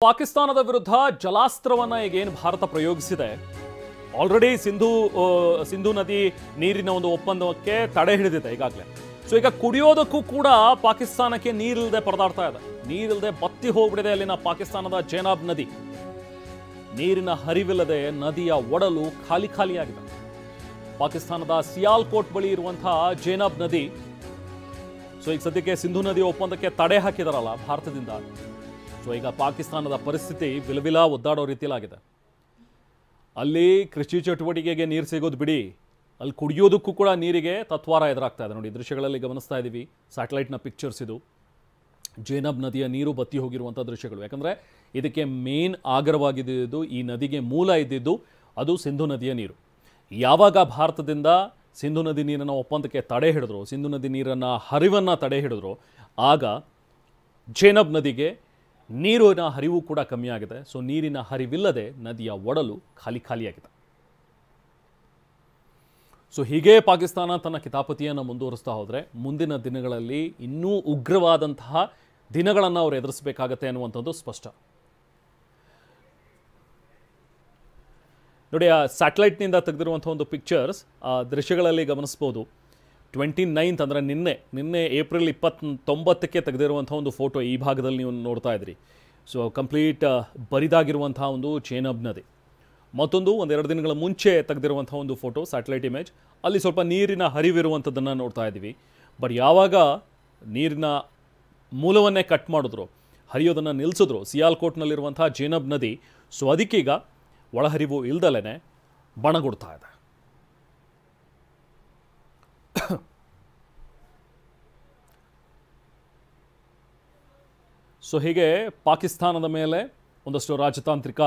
ಪಾಕಿಸ್ತಾನದ ವಿರುದ್ಧ ಜಲಾಸ್ತ್ರವನ್ನ ಈಗೇನು ಭಾರತ ಪ್ರಯೋಗಿಸಿದೆ ಆಲ್ರೆಡಿ ಸಿಂಧೂ ನದಿ ನೀರಿನ ಒಂದು ಒಪ್ಪಂದಕ್ಕೆ ತಡೆ ಹಿಡಿದಿದೆ ಈಗಾಗಲೇ. ಸೊ ಈಗ ಕುಡಿಯೋದಕ್ಕೂ ಕೂಡ ಪಾಕಿಸ್ತಾನಕ್ಕೆ ನೀರಿಲ್ಲದೆ ಪರದಾಡ್ತಾ ಇದೆ. ನೀರಿಲ್ಲದೆ ಬತ್ತಿ ಹೋಗ್ಬಿಟ್ಟಿದೆ ಅಲ್ಲಿನ ಪಾಕಿಸ್ತಾನದ ಜೇನಾಬ್ ನದಿ. ನೀರಿನ ಹರಿವಿಲ್ಲದೆ ನದಿಯ ಒಡಲು ಖಾಲಿ ಖಾಲಿಯಾಗಿದೆ. ಪಾಕಿಸ್ತಾನದ ಸಿಯಾಲ್ಕೋಟ್ ಬಳಿ ಇರುವಂತಹ ಜೇನಾಬ್ ನದಿ. ಸೊ ಈಗ ಸದ್ಯಕ್ಕೆ ಸಿಂಧೂ ನದಿ ಒಪ್ಪಂದಕ್ಕೆ ತಡೆ ಹಾಕಿದಾರಲ್ಲ ಭಾರತದಿಂದ. ಸೊ ಈಗ ಪಾಕಿಸ್ತಾನದ ಪರಿಸ್ಥಿತಿ ವಿಲವಿಲ ಒದ್ದಾಡೋ ರೀತಿಯಲ್ಲಾಗಿದೆ. ಅಲ್ಲಿ ಕೃಷಿ ಚಟುವಟಿಕೆಗೆ ನೀರು ಸಿಗೋದು ಬಿಡಿ, ಅಲ್ಲಿ ಕುಡಿಯೋದಕ್ಕೂ ಕೂಡ ನೀರಿಗೆ ತತ್ವಾರ ಎದುರಾಗ್ತಾ ಇದೆ. ನೋಡಿ, ದೃಶ್ಯಗಳಲ್ಲಿ ಗಮನಿಸ್ತಾ ಇದ್ದೀವಿ, ಸ್ಯಾಟಲೈಟ್ನ ಪಿಕ್ಚರ್ಸ್ ಇದು. ಜೇನಬ್ ನದಿಯ ನೀರು ಬತ್ತಿ ಹೋಗಿರುವಂಥ ದೃಶ್ಯಗಳು. ಯಾಕಂದರೆ ಇದಕ್ಕೆ ಮೇನ್ ಆಗರವಾಗಿದ್ದು, ಈ ನದಿಗೆ ಮೂಲ ಇದ್ದಿದ್ದು ಅದು ಸಿಂಧೂ ನದಿಯ ನೀರು. ಯಾವಾಗ ಭಾರತದಿಂದ ಸಿಂಧೂ ನದಿ ನೀರನ್ನು ಒಪ್ಪಂದಕ್ಕೆ ತಡೆ ಹಿಡಿದ್ರು, ಸಿಂಧೂ ನದಿ ನೀರನ್ನು ಹರಿವನ್ನು ತಡೆ ಹಿಡಿದ್ರು, ಆಗ ಜೇನಬ್ ನದಿಗೆ ನೀರಿನ ಹರಿವು ಕೂಡ ಕಮ್ಮಿ ಆಗಿದೆ. ಸೊ ನೀರಿನ ಹರಿವಿಲ್ಲದೆ ನದಿಯ ಒಡಲು ಖಾಲಿ ಖಾಲಿಯಾಗಿದೆ. ಸೊ ಹೀಗೆ ಪಾಕಿಸ್ತಾನ ತನ್ನ ಕಿತಾಪತಿಯನ್ನು ಮುಂದುವರಿಸ್ತಾ ಹೋದರೆ ಮುಂದಿನ ದಿನಗಳಲ್ಲಿ ಇನ್ನೂ ಉಗ್ರವಾದಂತಹ ದಿನಗಳನ್ನು ಅವರು ಎದುರಿಸಬೇಕಾಗತ್ತೆ ಅನ್ನುವಂಥದ್ದು ಸ್ಪಷ್ಟ. ನೋಡಿ, ಆ ಸ್ಯಾಟಲೈಟ್ನಿಂದ ತೆಗೆದಿರುವಂಥ ಒಂದು ಪಿಕ್ಚರ್ಸ್ ದೃಶ್ಯಗಳಲ್ಲಿ ಗಮನಿಸ್ಬೋದು. 29th ಅಂದರೆ ನಿನ್ನೆ ಏಪ್ರಿಲ್ 29ಕ್ಕೆ ತೆಗೆದಿರುವಂಥ ಒಂದು ಫೋಟೋ ಈ ಭಾಗದಲ್ಲಿ ನೀವು ನೋಡ್ತಾ ಇದ್ರಿ. ಸೊ ಕಂಪ್ಲೀಟ್ ಬರಿದಾಗಿರುವಂಥ ಒಂದು ಜೇನಬ್ ನದಿ. ಮತ್ತೊಂದು 1-2 ದಿನಗಳ ಮುಂಚೆ ತೆಗೆದಿರುವಂಥ ಒಂದು ಫೋಟೋ ಸ್ಯಾಟಲೈಟ್ ಇಮೇಜ್, ಅಲ್ಲಿ ಸ್ವಲ್ಪ ನೀರಿನ ಹರಿವಿರುವಂಥದ್ದನ್ನು ನೋಡ್ತಾ ಇದ್ದೀವಿ. ಬಟ್ ಯಾವಾಗ ನೀರಿನ ಮೂಲವನ್ನೇ ಕಟ್ ಮಾಡಿದ್ರು, ಹರಿಯೋದನ್ನು ನಿಲ್ಲಿಸಿದ್ರು ಸಿಯಾಲ್ಕೋಟ್ನಲ್ಲಿರುವಂಥ ಜೇನಬ್ ನದಿ, ಸೊ ಅದಕ್ಕೀಗ ಒಳಹರಿವು ಇಲ್ದಲೇ ಬಣಗುಡ್ತಾ ಇದೆ. ಸೊ ಹೀಗೆ ಪಾಕಿಸ್ತಾನದ ಮೇಲೆ ಒಂದಷ್ಟು ರಾಜತಾಂತ್ರಿಕ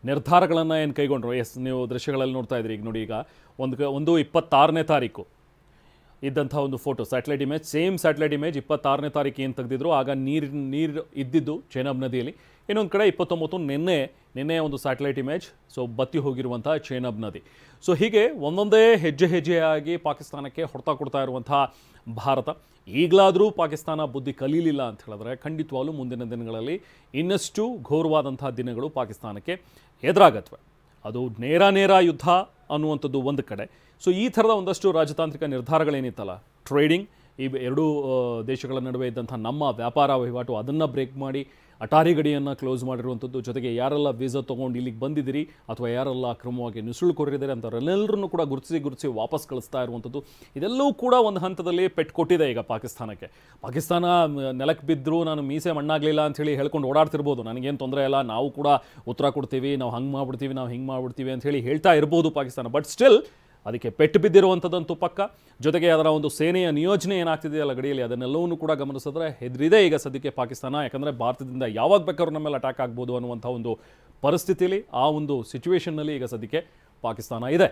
ನಿರ್ಧಾರಗಳನ್ನು ಏನು ಕೈಗೊಂಡ್ರು. ನೀವು ದೃಶ್ಯಗಳಲ್ಲಿ ನೋಡ್ತಾ ಇದ್ರಿ. ಈಗ ನೋಡಿ, ಈಗ 26ನೇ ತಾರೀಕು ಇದ್ದಂಥ ಒಂದು photo satellite image, same satellite image 26ನೇ ತಾರೀಕು ಏನು ತೆಗೆದಿದ್ರು, ಆಗ ನೀರು ಇದ್ದಿದ್ದು ಜೇನಬ್ ನದಿಯಲ್ಲಿ. ಇನ್ನೊಂದು ಕಡೆ 29 ನಿನ್ನೆ ಒಂದು ಸ್ಯಾಟಲೈಟ್ ಇಮೇಜ್, ಸೊ ಬತ್ತಿ ಹೋಗಿರುವಂಥ ಜೇನಬ್ ನದಿ. ಸೊ ಹೀಗೆ ಒಂದೊಂದೇ ಹೆಜ್ಜೆಯಾಗಿ ಪಾಕಿಸ್ತಾನಕ್ಕೆ ಹೊಡೆತ ಕೊಡ್ತಾ ಇರುವಂಥ ಭಾರತ. ಈಗಲಾದರೂ ಪಾಕಿಸ್ತಾನ ಬುದ್ಧಿ ಕಲೀಲಿಲ್ಲ ಅಂತ ಹೇಳಿದ್ರೆ ಖಂಡಿತವಾಗ್ಲೂ ಮುಂದಿನ ದಿನಗಳಲ್ಲಿ ಇನ್ನಷ್ಟು ಘೋರವಾದಂಥ ದಿನಗಳು ಪಾಕಿಸ್ತಾನಕ್ಕೆ ಎದುರಾಗತ್ವೆ. ಅದು ನೇರ ಯುದ್ಧ ಅನ್ನುವಂಥದ್ದು ಒಂದು ಕಡೆ. ಸೊ ಈ ಥರದ ಒಂದಷ್ಟು ರಾಜತಾಂತ್ರಿಕ ನಿರ್ಧಾರಗಳೇನಿತ್ತಲ್ಲ, ಟ್ರೇಡಿಂಗ್, ಈ ಎರಡೂ ದೇಶಗಳ ನಡುವೆ ಇದ್ದಂಥ ನಮ್ಮ ವ್ಯಾಪಾರ ವಹಿವಾಟು, ಅದನ್ನು ಬ್ರೇಕ್ ಮಾಡಿ ಅಟಾರಿ ಗಡಿಯನ್ನು ಕ್ಲೋಸ್ ಮಾಡಿರುವಂಥದ್ದು, ಜೊತೆಗೆ ಯಾರೆಲ್ಲ ವೀಸಾ ತೊಗೊಂಡು ಇಲ್ಲಿಗೆ ಬಂದಿದ್ದೀರಿ ಅಥವಾ ಯಾರೆಲ್ಲ ಅಕ್ರಮವಾಗಿ ನುಸುಳುಕೊರಿದ್ದಾರೆ ಅಂಥವರೆಲ್ಲರನ್ನೂ ಕೂಡ ಗುರುತಿಸಿ ವಾಪಸ್ ಕಳಿಸ್ತಾ ಇರುವಂಥದ್ದು, ಇದೆಲ್ಲವೂ ಕೂಡ ಒಂದು ಹಂತದಲ್ಲಿ ಪೆಟ್ಟು ಕೊಟ್ಟಿದೆ ಈಗ ಪಾಕಿಸ್ತಾನಕ್ಕೆ. ಪಾಕಿಸ್ತಾನ ನೆಲಕ್ಕೆ ಬಿದ್ದರೂ ನಾನು ಮೀಸೆ ಮಣ್ಣಾಗಲಿಲ್ಲ ಅಂಥೇಳಿ ಹೇಳ್ಕೊಂಡು ಓಡಾಡ್ತಿರ್ಬೋದು, ನನಗೇನು ತೊಂದರೆ ಇಲ್ಲ, ನಾವು ಕೂಡ ಉತ್ತರ ಕೊಡ್ತೀವಿ, ನಾವು ಹಂಗೆ ಮಾಡ್ಬಿಡ್ತೀವಿ, ನಾವು ಹಿಂಗೆ ಮಾಡ್ಬಿಡ್ತೀವಿ ಅಂಥೇಳಿ ಹೇಳ್ತಾ ಇರ್ಬೋದು ಪಾಕಿಸ್ತಾನ. ಬಟ್ ಸ್ಟಿಲ್ ಅದಕ್ಕೆ ಪೆಟ್ಟು ಬಿದ್ದಿರುವಂಥದ್ದಂತೂ ಪಕ್ಕ. ಜೊತೆಗೆ ಅದರ ಒಂದು ಸೇನೆಯ ನಿಯೋಜನೆ ಏನಾಗ್ತಿದೆಯಲ್ಲ ಗಡಿಯಲ್ಲಿ, ಅದನ್ನೆಲ್ಲವನ್ನೂ ಕೂಡ ಗಮನಿಸಿದ್ರೆ ಹೆದರಿದೆ ಈಗ ಸದ್ಯಕ್ಕೆ ಪಾಕಿಸ್ತಾನ. ಯಾಕಂದರೆ ಭಾರತದಿಂದ ಯಾವಾಗ ಬೇಕಾದ್ರೂ ನಮ್ಮ ಮೇಲೆ ಅಟ್ಯಾಕ್ ಆಗ್ಬೋದು ಅನ್ನುವಂಥ ಒಂದು ಪರಿಸ್ಥಿತಿಯಲ್ಲಿ, ಆ ಒಂದು ಸಿಚುವೇಷನ್ನಲ್ಲಿ ಈಗ ಸದ್ಯಕ್ಕೆ ಪಾಕಿಸ್ತಾನ ಇದೆ.